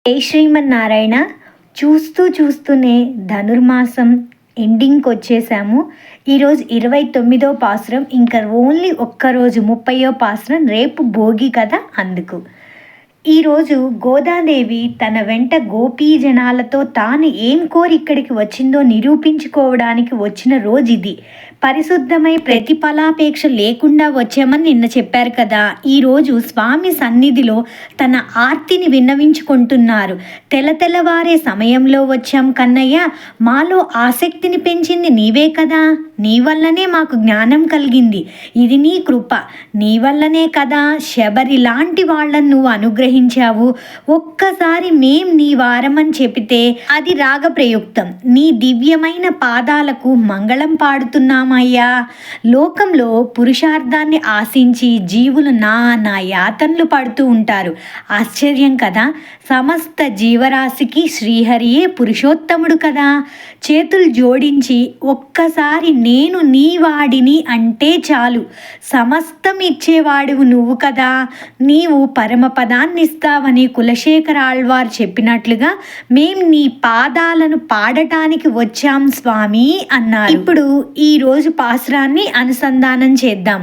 జై శ్రీమన్నారాయణ. చూస్తూనే ధనుర్మాసం ఎండింగ్కి వచ్చేసాము. ఈరోజు 29వ పాసురం, ఇంకా ఓన్లీ ఒక్కరోజు 30వ పాసురం. రేపు భోగి కదా, అందుకు ఈరోజు గోదాదేవి తన వెంట గోపీజనాలతో తాను ఏం కోరి ఇక్కడికి వచ్చిందో నిరూపించుకోవడానికి వచ్చిన రోజు ఇది. పరిశుద్ధమై ప్రతిఫలాపేక్ష లేకుండా వచ్చామని నిన్న చెప్పారు కదా. ఈరోజు స్వామి సన్నిధిలో తన ఆర్తిని విన్నవించుకుంటున్నారు. తెల్లవారే సమయంలో వచ్చాం కన్నయ్య, మాలో ఆసక్తిని పెంచింది నీవే కదా, నీ వల్లనే మాకు జ్ఞానం కలిగింది, ఇది నీ కృప, నీ వల్లనే కదా శబరి లాంటి వాళ్ళను నువ్వు అనుగ్రహించావు. ఒక్కసారి మేం నీ వారమని చెబితే అది రాగప్రయుక్తం. నీ దివ్యమైన పాదాలకు మంగళం పాడుతున్నామయ్యా. లోకంలో పురుషార్థాన్ని ఆశించి జీవులు నానా యాతనలు పడుతూ ఉంటారు. ఆశ్చర్యం కదా, సమస్త జీవరాశికి శ్రీహరియే పురుషోత్తముడు కదా. చేతులు జోడించి ఒక్కసారి నేను నీ వాడిని అంటే చాలు, సమస్తం ఇచ్చేవాడివు నువ్వు కదా, నీవు పరమపదాన్ని ఇస్తావని కులశేఖర ఆళ్వార్ చెప్పినట్లుగా మేం నీ పాదాలను పాడటానికి వచ్చాం స్వామి అన్నారు. ఇప్పుడు ఈరోజు పాసురాన్ని అనుసంధానం చేద్దాం.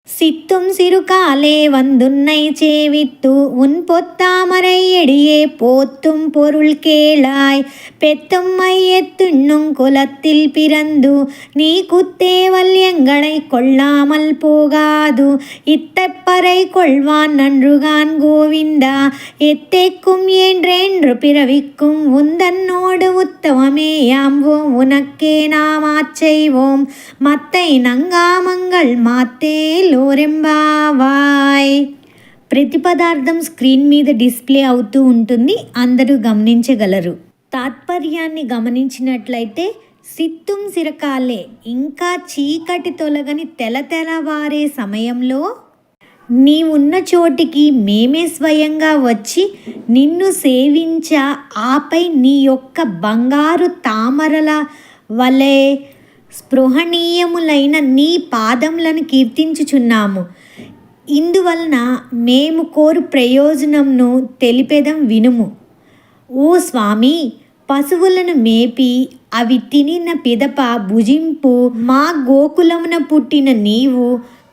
சித்தும் சிறுகாலே வந்துன்னை சேவித்து உன் பொத்தாமரை எடியே போத்தும் பொருள் கேளாய் பெத்தும் மையத்துண்ணும் குலத்தில் பிறந்து நீ குத்தேவல்யங்களை கொள்ளாமல் போகாது இத்தப்பறை கொள்வான் நன்றுகான் கோவிந்தா எத்தேக்கும் என்றென்று பிறவிக்கும் உந்தன்னோடு உத்தமமே யாம்போம் உனக்கே நாம் ஆச்செய்வோம் மத்தை நங்காமங்கள் மாத்தேல் లోరెంబావాయ్. ప్రతి పదార్థం స్క్రీన్ మీద డిస్ప్లే అవుతూ ఉంటుంది, అందరూ గమనించగలరు. తాత్పర్యాన్ని గమనించినట్లయితే సిత్తుం సిరకాలే, ఇంకా చీకటి తొలగని తెల్లవారే సమయంలో నీవున్న చోటికి మేమే స్వయంగా వచ్చి నిన్ను సేవించా, ఆపై నీ యొక్క బంగారు తామరల వలె స్పృహణీయములైన నీ పాదములను కీర్తించుచున్నాము. ఇందువలన మేము కోరు ప్రయోజనంను తెలిపెదం వినుము. ఓ స్వామి, పశువులను మేపి అవి తినిన పిదప భుజింపు మా గోకులమున పుట్టిన నీవు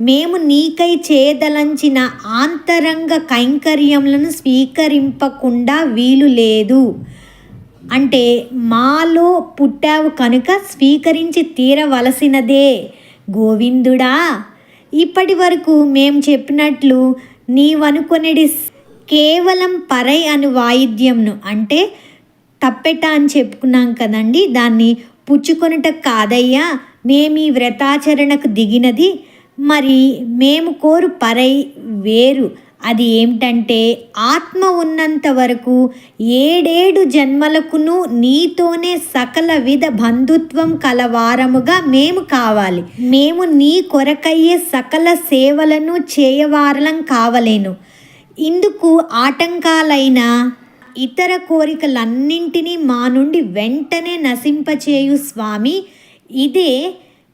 మేము నీకై చేయదలంచిన ఆంతరంగ కైంకర్యములను స్వీకరింపకుండా వీలు లేదు. అంటే మాలో పుట్టావు కనుక స్వీకరించి తీరవలసినదే. గోవిందుడా, ఇప్పటి వరకు మేము చెప్పినట్లు నీవనుకొనిడి కేవలం పరై అను వాయిద్యంను, అంటే తప్పెట అని చెప్పుకున్నాం కదండి, దాన్ని పుచ్చుకొనుట కాదయ్యా మేమీ వ్రతాచరణకు దిగినది. మరి మేము కోరు పరై వేరు. అది ఏమిటంటే ఆత్మ ఉన్నంత వరకు 7 జన్మలకును నీతోనే సకల విధ బంధుత్వం కలవారముగా మేము కావాలి. మేము నీ కొరకయ్యే సకల సేవలను చేయవారలం కావలేను. ఇందుకు ఆటంకాలైన ఇతర కోరికలన్నింటినీ మా నుండి వెంటనే నశింపచేయు స్వామి, ఇదే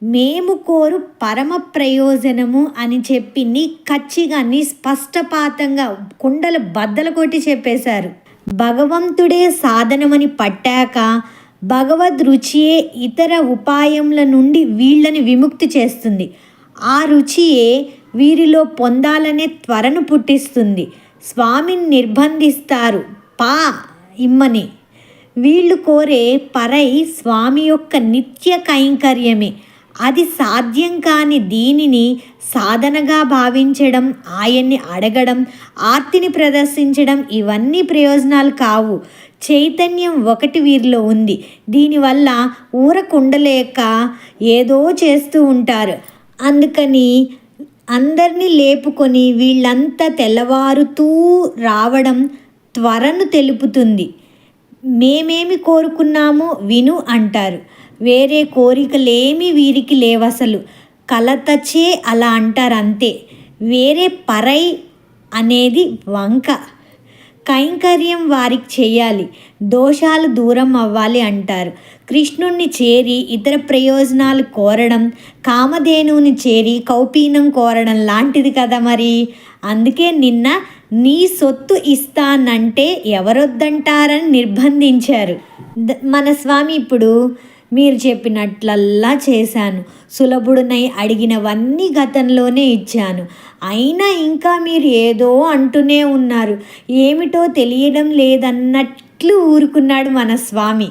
మేము కోరు పరమ ప్రయోజనము అని చెప్పి నీ కచ్చిగా నీ స్పష్టపాతంగా కుండలు బద్దలు కొట్టి చెప్పేశారు. భగవంతుడే సాధనమని పట్టాక భగవద్ రుచియే ఇతర ఉపాయముల నుండి వీళ్ళని విముక్తి చేస్తుంది. ఆ రుచియే వీరిలో పొందాలనే త్వరను పుట్టిస్తుంది. స్వామిని నిర్బంధిస్తారు పా ఇమ్మని. వీళ్ళు కోరే పరై స్వామి యొక్క నిత్య కైంకర్యమే. అది సాధ్యం కాని దీనిని సాధనగా భావించడం, ఆయన్ని అడగడం, ఆర్తిని ప్రదర్శించడం ఇవన్నీ ప్రయోజనాలు కావు. చైతన్యం ఒకటి వీరిలో ఉంది. దీనివల్ల ఊరకుండలేక ఏదో చేస్తూ ఉంటారు. అందుకని అందరినీ లేపుకొని వీళ్ళంతా తెల్లవారుతూ రావడం త్వరను తెలుపుతుంది. మేమేమి కోరుకున్నామో విను అంటారు. వేరే కోరికలేమీ వీరికి లేవసలు. కలతచే అలా అంటారు అంతే. వేరే పరై అనేది వంక. కైంకర్యం వారికి చేయాలి, దోషాలు దూరం అవ్వాలి అంటారు. కృష్ణుణ్ణి చేరి ఇతర ప్రయోజనాలు కోరడం కామధేనువుని చేరి కౌపీనం కోరడం లాంటిది కదా మరి. అందుకే నిన్న నీ సొత్తు ఇస్తానంటే ఎవరొద్దంటారని నిర్బంధించారు. మన స్వామి ఇప్పుడు మీరు చెప్పినట్లల్లా చేశాను, సులభుడునై అడిగినవన్నీ గతంలోనే ఇచ్చాను, అయినా ఇంకా మీరు ఏదో అంటూనే ఉన్నారు, ఏమిటో తెలియడం లేదన్నట్లు ఊరుకున్నాడు మన స్వామి.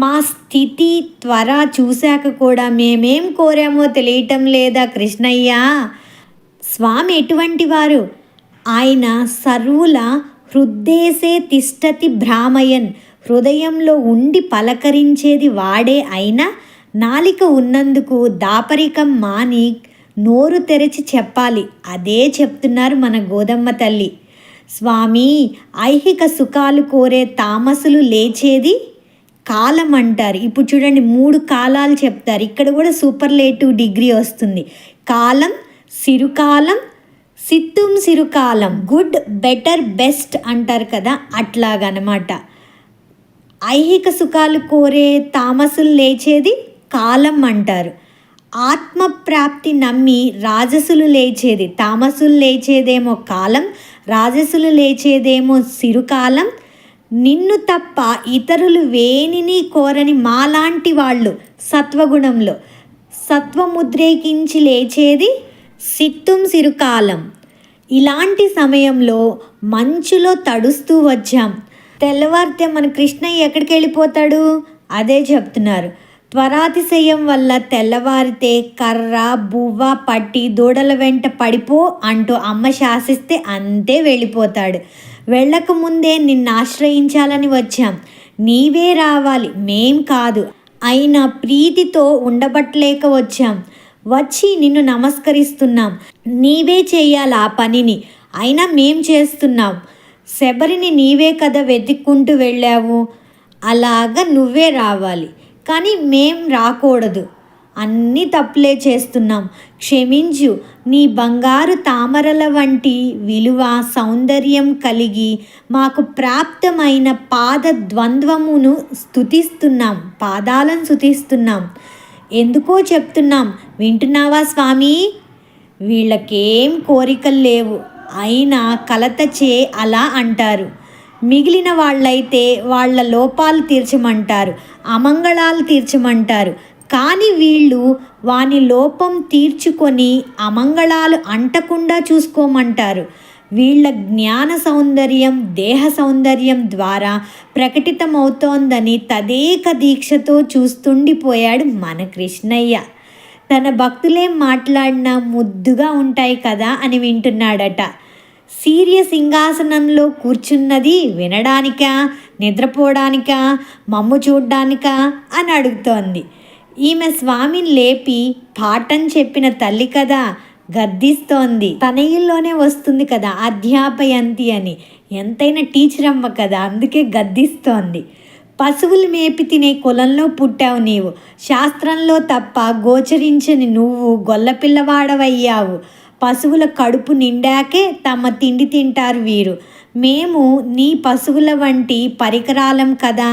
మా స్థితి త్వర చూశాక కూడా మేమేం కోరామో తెలియటం లేదా కృష్ణయ్య? స్వామి ఎటువంటి వారు? ఆయన సర్వుల హృద్దేశే తిష్టతి భ్రామయన్, హృదయంలో ఉండి పలకరించేది వాడే అయినా నాలిక ఉన్నందుకు దాపరికం మాని నోరు తెరచి చెప్పాలి. అదే చెప్తున్నారు మన గోదమ్మ తల్లి. స్వామి, ఐహిక సుఖాలు కోరే తామసులు లేచేది కాలం అంటారు. ఇప్పుడు చూడండి, 3 కాలాలు చెప్తారు. ఇక్కడ కూడా సూపర్లేటివ్ డిగ్రీ వస్తుంది. కాలం, సిరుకాలం, సిత్తుం సిరుకాలం, గుడ్, బెటర్, బెస్ట్ అంటారు కదా, అట్లాగనమాట. ఐహిక సుఖాలు కోరే తామసులు లేచేది కాలం అంటారు. ఆత్మప్రాప్తి నమ్మి రాజసులు లేచేది, తామసులు లేచేదేమో కాలం, రాజసులు లేచేదేమో సిరుకాలం. నిన్ను తప్ప ఇతరులు వేనిని కోరని మాలాంటి వాళ్ళు సత్వగుణంలో సత్వముద్రేకించి లేచేది సిత్తుం సిరుకాలం. ఇలాంటి సమయంలో మంచులో తడుస్తూ వచ్చాం. తెల్లవారితే మన కృష్ణయ్య ఎక్కడికి వెళ్ళిపోతాడు? అదే చెప్తున్నారు. త్వరాతిశయం వల్ల తెల్లవారితే కర్ర బువ్వ పట్టి దూడల వెంట పడిపో అంటూ అమ్మ శాసిస్తే అంతే వెళ్ళిపోతాడు. వెళ్ళకముందే నిన్ను ఆశ్రయించాలని వచ్చాం, నీవే రావాలి, మేం కాదు. అయినా ప్రీతితో ఉండబట్టలేక వచ్చాం. వచ్చి నిన్ను నమస్కరిస్తున్నాం. నీవే చేయాలి ఆ పనిని, అయినా మేం చేస్తున్నాం. శబరిని నీవే కదా వెతుక్కుంటూ వెళ్ళావు, అలాగా నువ్వే రావాలి, కానీ మేం రాకూడదు. అన్నీ తప్పులే చేస్తున్నాం, క్షమించు. నీ బంగారు తామరల వంటి విలువ సౌందర్యం కలిగి మాకు ప్రాప్తమైన పాద ద్వంద్వమును స్తుతిస్తున్నాం, పాదాలను స్తుతిస్తున్నాం. ఎందుకో చెప్తున్నాం, వింటున్నావా స్వామి? వీళ్ళకేం కోరికలు లేవు, అయినా కలతచే అలా అంటారు. మిగిలిన వాళ్ళైతే వాళ్ళ లోపాలు తీర్చమంటారు, అమంగళాలు తీర్చమంటారు. కానీ వీళ్ళు వాని లోపం తీర్చుకొని అమంగళాలు అంటకుండా చూసుకోమంటారు. వీళ్ళ జ్ఞాన సౌందర్యం దేహ సౌందర్యం ద్వారా ప్రకటితమవుతోందని తదేక దీక్షతో చూస్తుండిపోయాడు మన కృష్ణయ్య. తన భక్తులేం మాట్లాడినా ముద్దుగా ఉంటాయి కదా అని వింటున్నాడట. సీర్య సింహాసనంలో కూర్చున్నది వినడానికా, నిద్రపోవడానికా, మమ్ము చూడ్డానికా అని అడుగుతోంది. ఈమె స్వామిని లేపి పాఠం చెప్పిన తల్లి కదా, గద్దిస్తోంది. తనయుల్లోనే వస్తుంది కదా అధ్యాపయంతి అని, ఎంతైనా టీచర్ అమ్మ కదా, అందుకే గద్దిస్తోంది. పశువులు మేపి తినే కులంలో పుట్టావు నీవు, శాస్త్రంలో తప్ప గోచరించని నువ్వు గొల్లపిల్లవాడవయ్యావు. పశువుల కడుపు నిండాకే తమ తిండి తింటారు వీరు. మేము నీ పశువుల వంటి పరికరాలం కదా,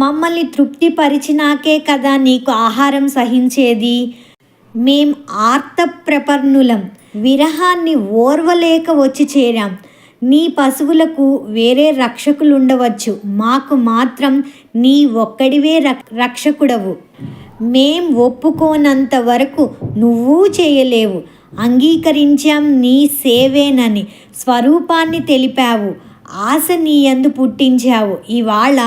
మమ్మల్ని తృప్తిపరిచినాకే కదా నీకు ఆహారం సహించేది. మేం ఆర్తప్రపర్ణులం, విరహాన్ని ఓర్వలేక వచ్చి చేరాం. నీ పశువులకు వేరే రక్షకులుండవచ్చు, మాకు మాత్రం నీ ఒక్కడివే రక్షకుడవు. మేం ఒప్పుకోనంత వరకు నువ్వు చేయలేవు. అంగీకరించాం నీ సేవేనని, స్వరూపాన్ని తెలిపావు, ఆశ నీ యందు పుట్టించావు. ఇవాళ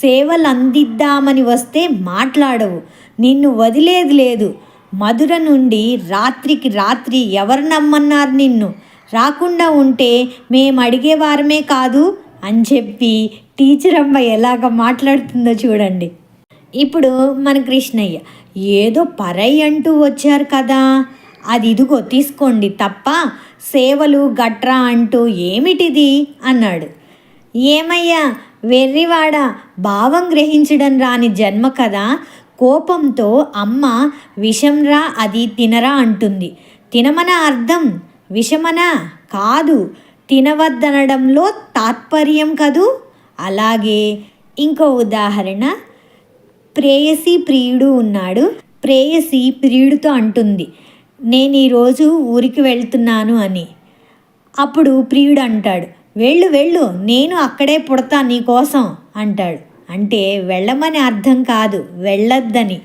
సేవలు అందిద్దామని వస్తే మాట్లాడవు, నిన్ను వదిలేది లేదు. మధుర నుండి రాత్రికి రాత్రి ఎవరు నమ్మన్నారు నిన్ను? రాకుండా ఉంటే మేము అడిగేవారమే కాదు అని చెప్పి టీచర్ అమ్మ ఎలాగ మాట్లాడుతుందో చూడండి. ఇప్పుడు మన కృష్ణయ్య ఏదో పరై అంటూ వచ్చారు కదా, అది ఇదిగో తీసుకోండి తప్ప సేవలు గట్రా అంటూ ఏమిటిది అన్నాడు. ఏమయ్యా వెర్రివాడా, భావం గ్రహించడం రాని జన్మ కదా. కోపంతో అమ్మ విషంరా అది తినరా అంటుంది. తినమన అర్థం, విషమనా కాదు, తినవద్దనడంలో తాత్పర్యం కదూ. అలాగే ఇంకో ఉదాహరణ, ప్రేయసి ప్రియుడు ఉన్నాడు. ప్రేయసి ప్రియుడితో అంటుంది, నేను ఈరోజు ఊరికి వెళ్తున్నాను అని. అప్పుడు ప్రియుడు అంటాడు, వెళ్ళు వెళ్ళు, నేను అక్కడే పుడతా నీకోసం అంటాడు. అంటే వెళ్ళమని అర్థం కాదు, వెళ్ళొద్దని.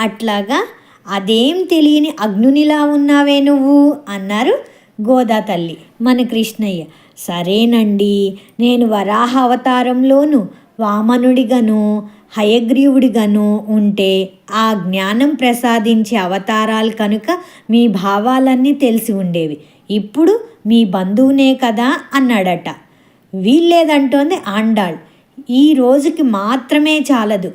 అట్లాగా అదేం తెలియని అగ్నునిలా ఉన్నావే నువ్వు అన్నారు గోదా తల్లి. మన కృష్ణయ్య, సరేనండి, నేను వరాహ అవతారంలోను వామనుడిగాను హయగ్రీవుడిగాను ఉంటే ఆ జ్ఞానం ప్రసాదించే అవతారాలు కనుక మీ భావాలన్నీ తెలిసి ఉండేవి. ఇప్పుడు మీ బంధువునే కదా అన్నాడట. వీల్లేదంటోంది ఆండాళ్. ఈ రోజుకి మాత్రమే చాలదు,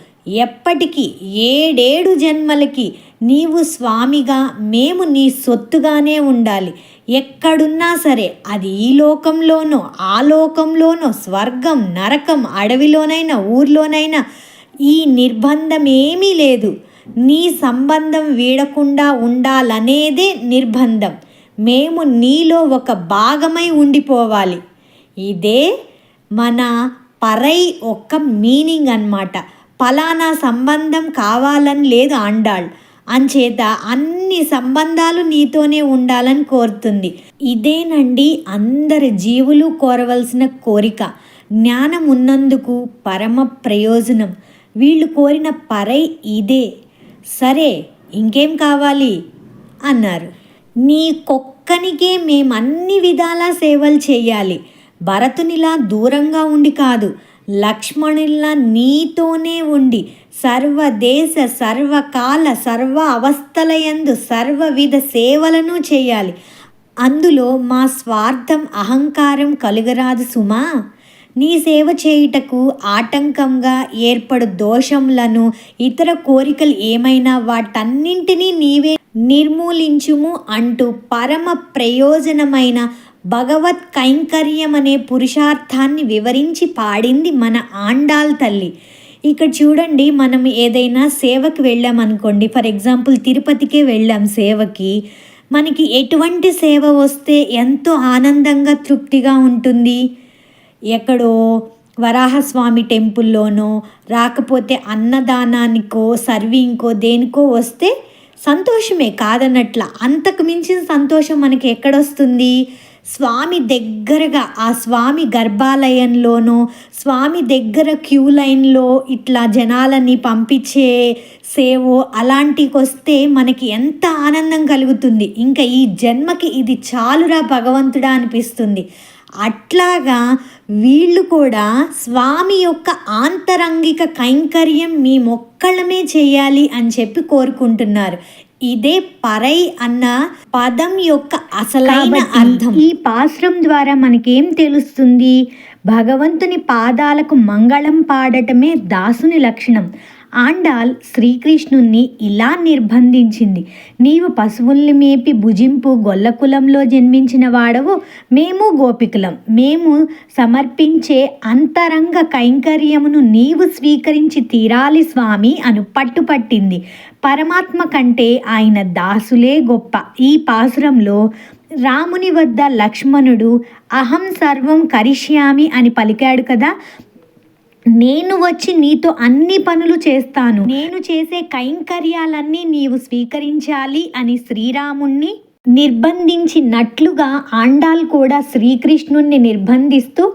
ఎప్పటికీ 7 జన్మలకి నీవు స్వామిగా, మేము నీ సొత్తుగానే ఉండాలి. ఎక్కడున్నా సరే, అది ఈ లోకంలోనో ఆ లోకంలోనో, స్వర్గం నరకం, అడవిలోనైనా ఊర్లోనైనా ఈ నిర్బంధం ఏమీ లేదు. నీ సంబంధం వీడకుండా ఉండాలనేదే నిర్బంధం. మేము నీలో ఒక భాగమై ఉండిపోవాలి. ఇదే మన పరై ఒక్క మీనింగ్ అన్నమాట. ఫలానా సంబంధం కావాలని లేదు ఆండాళ్. అంచేత అన్ని సంబంధాలు నీతోనే ఉండాలని కోరుతుంది. ఇదేనండి అందరి జీవులు కోరవలసిన కోరిక. జ్ఞానం ఉన్నందుకు పరమ ప్రయోజనం. వీళ్ళు కోరిన పరై ఇదే. సరే, ఇంకేం కావాలి అన్నారు. నీకొక్కనికే మేమన్ని విధాలా సేవలు చేయాలి. భరతునిలా దూరంగా ఉండి కాదు, లక్ష్మణుల్లా నీతోనే ఉండి సర్వదేశ సర్వకాల సర్వ అవస్థలయందు సర్వవిధ సేవలను చేయాలి. అందులో మా స్వార్థం అహంకారం కలుగరాదు సుమా. నీ సేవ చేయుటకు ఆటంకంగా ఏర్పడు దోషములను, ఇతర కోరికలు ఏమైనా వాటన్నింటినీ నీవే నిర్మూలించుము అంటూ పరమ ప్రయోజనమైన భగవత్ కైంకర్యం అనే పురుషార్థాన్ని వివరించి పాడింది మన ఆండాళ్ తల్లి. ఇక్కడ చూడండి, మనం ఏదైనా సేవకి వెళ్ళామనుకోండి, ఫర్ ఎగ్జాంపుల్ తిరుపతికే వెళ్ళాం సేవకి, మనకి ఎటువంటి సేవ వస్తే ఎంతో ఆనందంగా తృప్తిగా ఉంటుంది. ఎక్కడో వరాహస్వామి టెంపుల్లోనో, రాకపోతే అన్నదానానికో సర్వింగ్కో దేనికో వస్తే సంతోషమే కాదన్నట్ల. అంతకు మించిన సంతోషం మనకి ఎక్కడొస్తుంది? స్వామి దగ్గరగా, ఆ స్వామి గర్భాలయంలోనో, స్వామి దగ్గర క్యూ లైన్లో ఇట్లా జనాలని పంపించే సేవో అలాంటికి వస్తే మనకి ఎంత ఆనందం కలుగుతుంది. ఇంకా ఈ జన్మకి ఇది చాలురా భగవంతుడా అనిపిస్తుంది. అట్లాగా వీళ్ళు కూడా స్వామి యొక్క ఆంతరంగిక కైంకర్యం మీ మొక్కలమే చేయాలి అని చెప్పి కోరుకుంటున్నారు. ఇదే పరై అన్న పదం యొక్క అసలైన అర్థం. ఈ పాశ్రం ద్వారా మనకేం తెలుస్తుంది? భగవంతుని పాదాలకు మంగళం పాడటమే దాసుని లక్షణం. ఆండాళ్ శ్రీకృష్ణుణ్ణి ఇలా నిర్బంధించింది. నీవు పశువుల్ని మేపి భుజింపు గొల్లకులంలో జన్మించిన వాడవు, మేము గోపికులం. మేము సమర్పించే అంతరంగ కైంకర్యమును నీవు స్వీకరించి తీరాలి స్వామి అను పట్టుపట్టింది. పరమాత్మ కంటే ఆయన దాసులే గొప్ప. ఈ పాసురంలో రాముని వద్ద లక్ష్మణుడు అహం సర్వం కరిష్యామి అని పలికాడు కదా. నేను వచ్చి నీతో అన్ని పనులు చేస్తాను, నేను చేసే కైంకర్యాలన్నీ నీవు స్వీకరించాలి అని శ్రీరాముణ్ణి నిర్బంధించినట్లుగా ఆండాళ్ కూడా శ్రీకృష్ణుణ్ణి నిర్బంధిస్తూ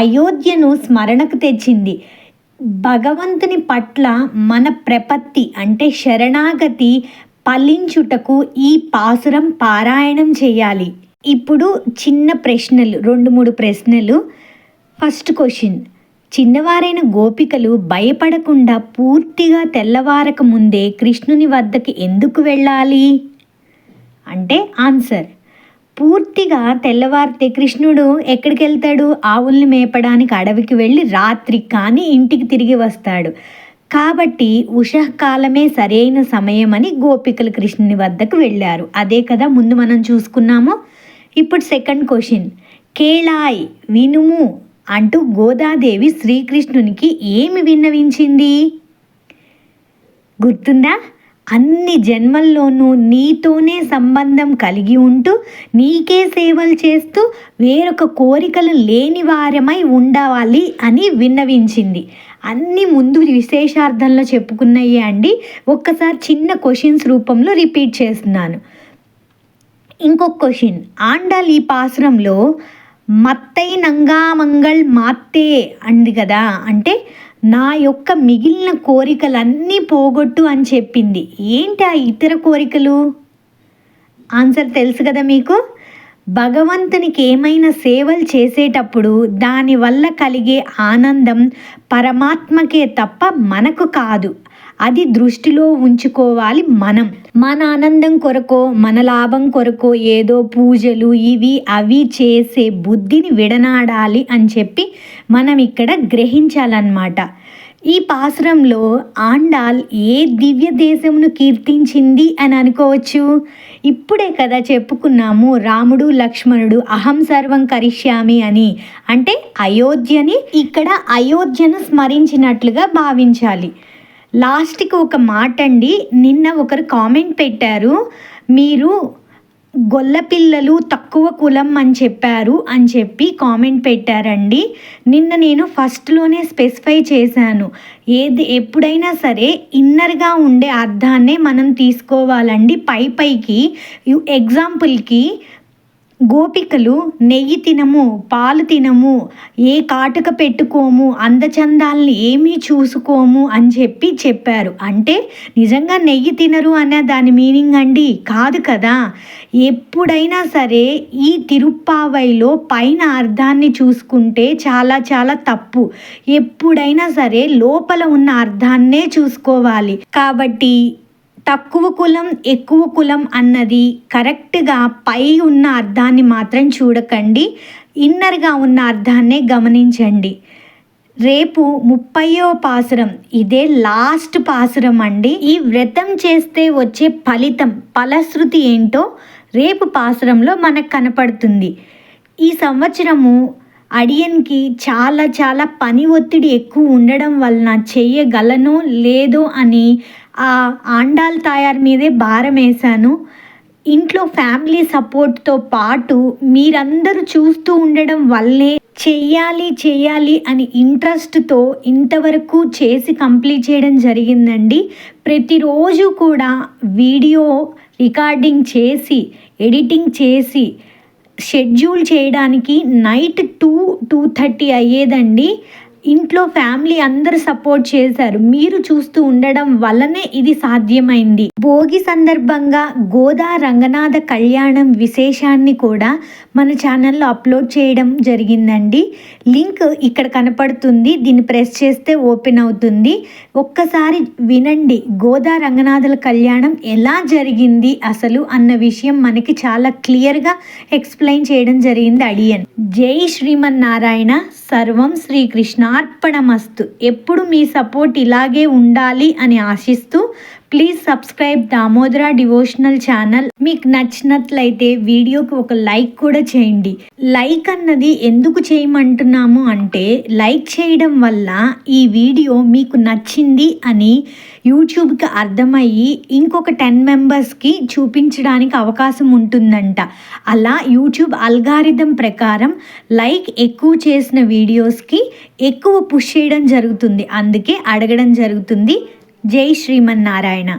అయోధ్యను స్మరణకు తెచ్చింది. భగవంతుని పట్ల మన ప్రపత్తి అంటే శరణాగతి ఫలించుటకు ఈ పాసురం పారాయణం చేయాలి. ఇప్పుడు చిన్న ప్రశ్నలు, 2-3 ప్రశ్నలు. ఫస్ట్ క్వశ్చన్, చిన్నవారైన గోపికలు భయపడకుండా పూర్తిగా తెల్లవారక ముందే కృష్ణుని వద్దకి ఎందుకు వెళ్ళాలి అంటే ఆన్సర్, పూర్తిగా తెల్లవారితే కృష్ణుడు ఎక్కడికి వెళ్తాడు? ఆవుల్ని మేపడానికి అడవికి వెళ్ళి రాత్రి కానీ ఇంటికి తిరిగి వస్తాడు. కాబట్టి ఉషఃకాలమే సరైన సమయం అని గోపికలు కృష్ణుని వద్దకు వెళ్ళారు. అదే కదా ముందు మనం చూసుకున్నాము. ఇప్పుడు సెకండ్ క్వశ్చన్, కేళాయ్ వినుము అంటూ గోదాదేవి శ్రీకృష్ణునికి ఏమి విన్నవించింది గుర్తుందా? అన్ని జన్మల్లోనూ నీతోనే సంబంధం కలిగి ఉంటూ నీకే సేవలు చేస్తూ వేరొక కోరికలు లేని వారమై ఉండాలి అని విన్నవించింది. అన్నీ ముందు విశేషార్థంలో చెప్పుకున్నాయి అండి. ఒక్కసారి చిన్న క్వశ్చన్స్ రూపంలో రిపీట్ చేస్తున్నాను. ఇంకొక క్వశ్చన్, ఆండాళ్ ఈ పాసురంలో మత్తై నంగా మంగళ్ మాత్తే అంది కదా, అంటే నా యొక్క మిగిలిన కోరికలన్నీ పోగొట్టు అని చెప్పింది. ఏంటి ఆ ఇతర కోరికలు? ఆన్సర్ తెలుసు కదా మీకు. భగవంతునికి ఏమైనా సేవలు చేసేటప్పుడు దానివల్ల కలిగే ఆనందం పరమాత్మకే తప్ప మనకు కాదు. అది దృష్టిలో ఉంచుకోవాలి. మన ఆనందం కొరకో మన లాభం కొరకో ఏదో పూజలు ఇవి అవి చేసే బుద్ధిని విడనాడాలి అని చెప్పి మనం ఇక్కడ గ్రహించాలన్నమాట. ఈ పాసురంలో ఆండాల్ ఏ దివ్య దేశమును కీర్తించింది అని అనుకోవచ్చు. ఇప్పుడే కదా చెప్పుకున్నాము, రాముడు లక్ష్మణుడు అహం సర్వం కరిష్యామి అని, అంటే అయోధ్యని ఇక్కడ అయోధ్యను స్మరించినట్లుగా భావించాలి. లాస్ట్కి ఒక మాట అండి, నిన్న ఒకరు కామెంట్ పెట్టారు, మీరు గొల్లపిల్లలు తక్కువ కులం అని చెప్పారు అని చెప్పి కామెంట్ పెట్టారండి. నిన్న నేను ఫస్ట్లోనే స్పెసిఫై చేశాను, ఎప్పుడైనా సరే ఇన్నర్గా ఉండే అర్థాన్నే మనం తీసుకోవాలండి. పైకి ఎగ్జాంపుల్కి గోపికలు నెయ్యి తినము, పాలు తినము, ఏ కాటుక పెట్టుకోము, అందచందాలని ఏమీ చూసుకోము అని చెప్పారు. అంటే నిజంగా నెయ్యి తినరు అనే దాని మీనింగ్ అండి? కాదు కదా. ఎప్పుడైనా సరే ఈ తిరుప్పావైలో పైన అర్థాన్ని చూసుకుంటే చాలా చాలా తప్పు. ఎప్పుడైనా సరే లోపల ఉన్న అర్థాన్నే చూసుకోవాలి. కాబట్టి తక్కువ కులం ఎక్కువ కులం అన్నది కరెక్ట్గా పై ఉన్న అర్థాన్ని మాత్రం చూడకండి, ఇన్నర్గా ఉన్న అర్థాన్నే గమనించండి. రేపు 30వ పాసురం, ఇదే లాస్ట్ పాసురం అండి. ఈ వ్రతం చేస్తే వచ్చే ఫలశ్రుతి ఏంటో రేపు పాసురంలో మనకు కనపడుతుంది. ఈ సంవత్సరము అడియన్కి చాలా చాలా పని ఒత్తిడి ఎక్కువ ఉండడం వలన చెయ్యగలనో లేదో అని ఆ ఆండాల్ తాయారు మీదే భారం వేశాను. ఇంట్లో ఫ్యామిలీ సపోర్ట్తో పాటు మీరందరూ చూస్తూ ఉండడం వల్లే చెయ్యాలి అని ఇంట్రెస్ట్తో ఇంతవరకు చేసి కంప్లీట్ చేయడం జరిగిందండి. ప్రతిరోజు కూడా వీడియో రికార్డింగ్ చేసి ఎడిటింగ్ చేసి షెడ్యూల్ చేయడానికి నైట్ 2-2:30 అయ్యేదండి. ఇంట్లో ఫ్యామిలీ అందరూ సపోర్ట్ చేశారు. మీరు చూస్తూ ఉండడం వల్లనే ఇది సాధ్యమైంది. భోగి సందర్భంగా గోదా రంగనాథ కళ్యాణం విశేషాన్ని కూడా మన ఛానల్లో అప్లోడ్ చేయడం జరిగిందండి. లింక్ ఇక్కడ కనపడుతుంది, దీన్ని ప్రెస్ చేస్తే ఓపెన్ అవుతుంది. ఒక్కసారి వినండి, గోదా రంగనాథుల కళ్యాణం ఎలా జరిగింది అసలు అన్న విషయం మనకి చాలా క్లియర్గా ఎక్స్ప్లెయిన్ చేయడం జరిగింది అడియన్. జై శ్రీమన్నారాయణ. సర్వం శ్రీకృష్ణార్పణమస్తు. ఎప్పుడు మీ సపోర్ట్ ఇలాగే ఉండాలి అని ఆశిస్తూ please subscribe Damodara devotional channel. మీకు నచ్చినట్లయితే వీడియోకి ఒక లైక్ కూడా చేయండి. లైక్ అన్నది ఎందుకు చేయమంటున్నాము అంటే, లైక్ చేయడం వల్ల ఈ వీడియో మీకు నచ్చింది అని యూట్యూబ్కి అర్థమయ్యి ఇంకొక 10 మెంబర్స్కి చూపించడానికి అవకాశం ఉంటుందంట. అలా యూట్యూబ్ అల్గారిథం ప్రకారం లైక్ ఎక్కువ చేసిన వీడియోస్కి ఎక్కువ పుష్ చేయడం జరుగుతుంది, అందుకే అడగడం జరుగుతుంది. జై శ్రీమన్నారాయణ.